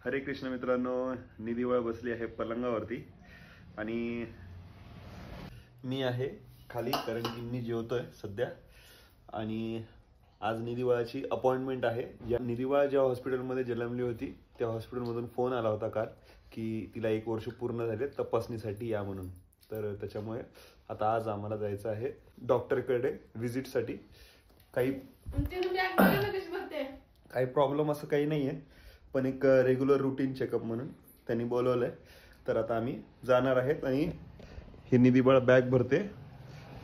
हरे कृष्ण मित्रांनो, निधीवळ बसली आहे पलंगावरती आणि मी आहे खाली, कारण की मी जेवतोय सध्या. आणि आज निधीवळाची अपॉइंटमेंट आहे. या निधीवळ ज्या हॉस्पिटलमध्ये जन्मली होती त्या हॉस्पिटलमधून फोन आला होता काल की तिला 1 वर्ष पूर्ण झाले, तपासणीसाठी या म्हणून. तर त्याच्यामुळे आता आज आम्हाला जायचं आहे डॉक्टरकडे व्हिजिटसाठी. काही प्रॉब्लेम असं काही नाही आहे, पण एक रेग्युलर रुटीन चेकअप म्हणून त्यांनी बोलवलंय. तर आता आम्ही जाणार आहेत आणि ही निधीबाळ बॅग भरते,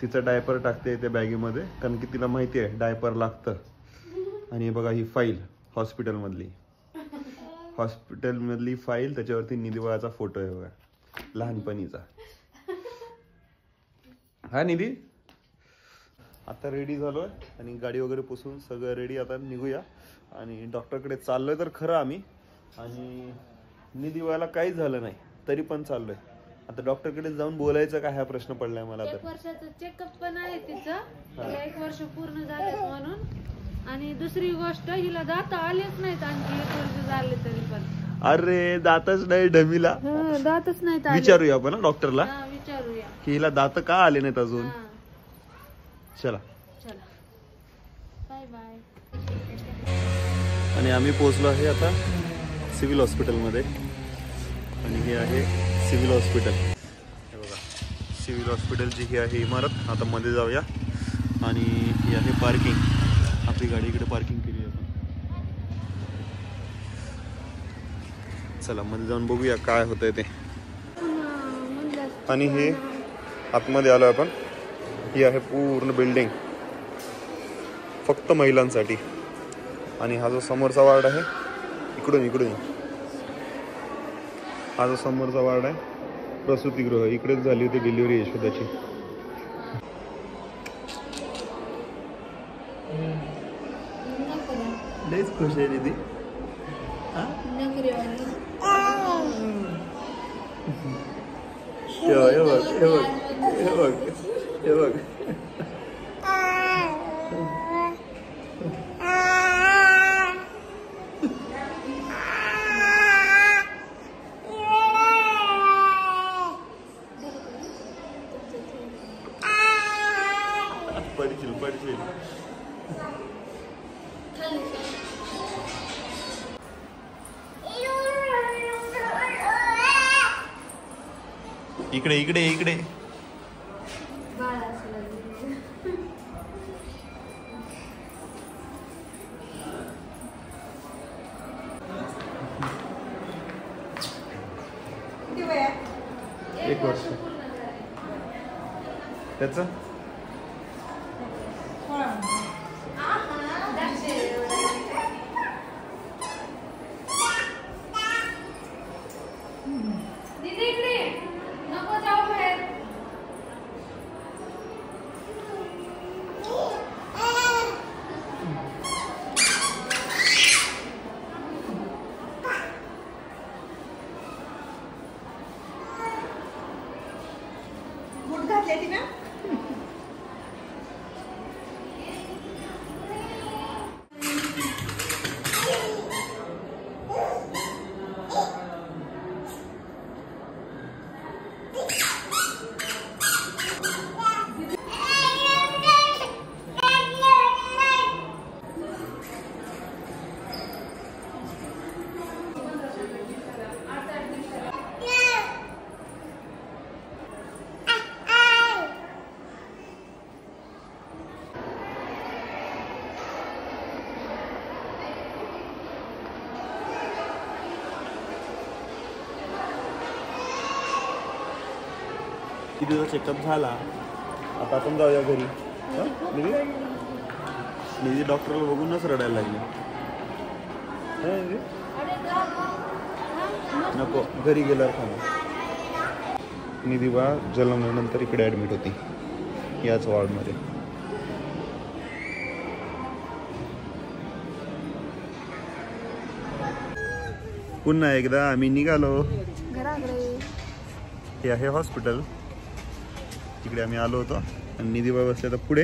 तिचा डायपर टाकते त्या बॅगेमध्ये, कारण की तिला माहिती आहे डायपर लागतं. आणि बघा ही फाईल हॉस्पिटलमधली फाईल, त्याच्यावरती निधीबाळाचा फोटो आहे बघा, लहानपणीचा. हा निधी, आता रेडी झालोय आणि गाडी वगैरे पुसून सगळं रेडी. आता निघूया आणि डॉक्टरकडे चाललोय तर खरं आम्ही. आणि निधीबाळाला काहीच झालं नाही तरी पण चाललोय. आता डॉक्टरकडे जाऊन बोलायचं काय हा प्रश्न पडलाय मला. तर 1 वर्षाचं चेकअप पण आहे तिचं, 1 वर्ष पूर्ण झालेत म्हणून. आणि दुसरी गोष्ट, हिला दात आलेच नाहीत आणखी 1 वर्ष झाले तरी पण. अरे दातच नाही डमीला, दातच नाहीत. विचारूया आपण डॉक्टरला विचारूया की हिला दात का आले नाहीत अजून. चला चला, बाय बाय. आणि आम्ही पोहोचलो आहे आता सिव्हिल हॉस्पिटलमध्ये. आणि हे आहे सिव्हिल हॉस्पिटल. हे बघा सिव्हिल हॉस्पिटलची ही आहे इमारत. आता मध्ये जाऊया. आणि ही आहे पार्किंग. आपली गाडी इकडे पार्किंग केली आपण. चला मध्ये जाऊन बघूया काय होतंय ते. आणि हे आतमध्ये आलो आपण. ही आहे पूर्ण बिल्डिंग फक्त महिलांसाठी. आणि हा जो समोरचा वार्ड आहे, इकडून हा जो समोरचा वार्ड आहे प्रसूतीगृह, इकडेच झाली होती डिलिव्हरी यशोदाची. लयच खुश आहे निधी. हे बघ पडशील. इकडे इकडे इकडे. एक वर्ष त्याचं. कितीचा चेकअप झाला. आता आपण जाऊया घरी. निधी डॉक्टरला बघूनच रडायला लागली. नको, घरी गेल्यावर खाणार. निधी बाळ जन्मल्यानंतर इकडे ॲडमिट होती याच वॉर्डमध्ये. पुन्हा एकदा आम्ही निघालो घराकडे. हे आहे हॉस्पिटल, तिकडे आम्ही आलो होतो. आणि निधी बाळ बसले आता पुढे.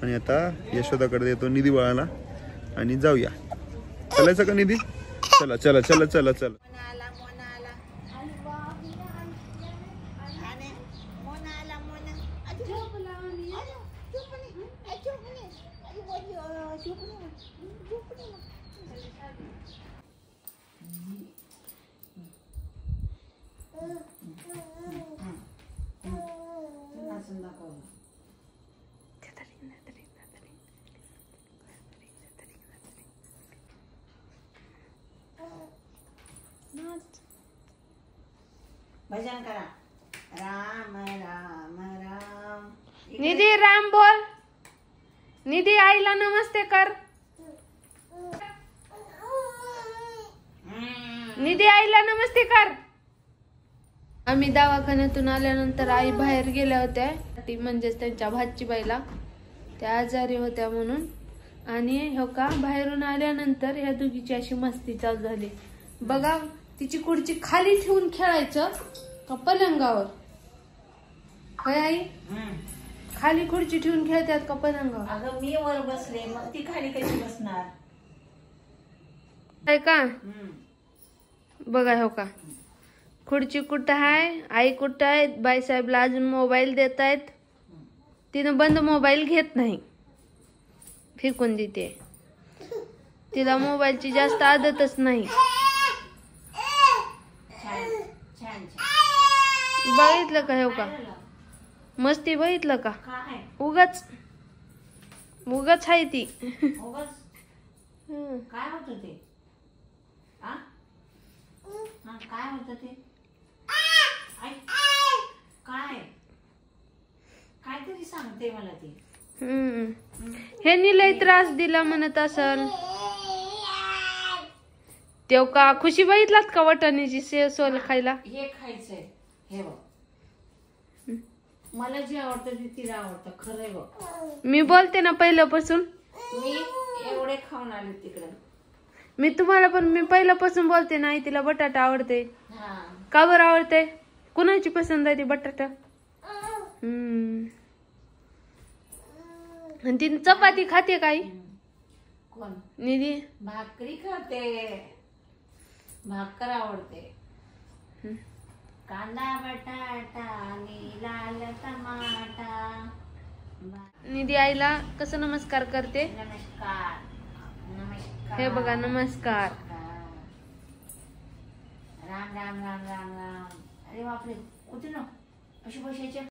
आणि आता यशोदाकडे देतो निधी बाळाला आणि जाऊया. चालायचं का निधी? चला चला चला चला चला. भजन करा. राम राम राम. निधी राम बोल. निधी आईला नमस्ते कर. निधी आईला नमस्ते कर. आम्ही दवाखान्यातून आल्यानंतर आई बाहेर गेल्या होत्या, ती म्हणजेच त्यांच्या भाची बाईला, त्या आजारी होत्या म्हणून. आणि हो का बाहेरून आल्यानंतर ह्या दोघीची अशी मस्ती चालू झाली बघा. तिची खुर्ची खाली ठेवून खेळायचं का पलंगावर? होय आई, खाली खुर्ची ठेवून खेळतात का पलंगावर? अगं मी वर बसले, मग ती खाली कशी बसणार? आहे का बघा. हो का खुर्ची कुठं आहे, आई कुठं आहे? बाईसाहेबला अजून मोबाईल देत आहेत. तिनं बंद मोबाईल घेत नाही, फेकून देते. तिला मोबाईलची जास्त आदतच नाही. बघितलं का? हो का मस्ती बघितलं का? उगाच उगाच आहे ती. काय होत ते? काय होत ते? काय काहीतरी सांगते मला ती. ह्यांनी लय त्रास दिला म्हणत असल. तेव का खुशी बघितलात का वटाण्याची सोल खायला? हे खायचंय. हे बघ, मला जे आवडतं ते तिला आवडतं. खरंय बघ. मी बोलते ना पहिल्यापासून. मी एवढे खाऊन आले तिकडे. मी तुम्हाला पण मी पहिल्यापासून बोलते ना, आई तिला बटाटा आवडते. हा, का बरं आवडते? कुणाची पसंत आहे ती बटाटा? आणि ती चपाती खाते काही? कोण? निधी भाकरी खाते. भाकर आवडते. कांदा बटाटा आणि लाल टमाटा. निधी आईला कसं नमस्कार करते? नमस्कार नमस्कार. हे बघा नमस्कार. राम राम राम राम राम. अरे बापरे, कुठे ना अशी बसायचे.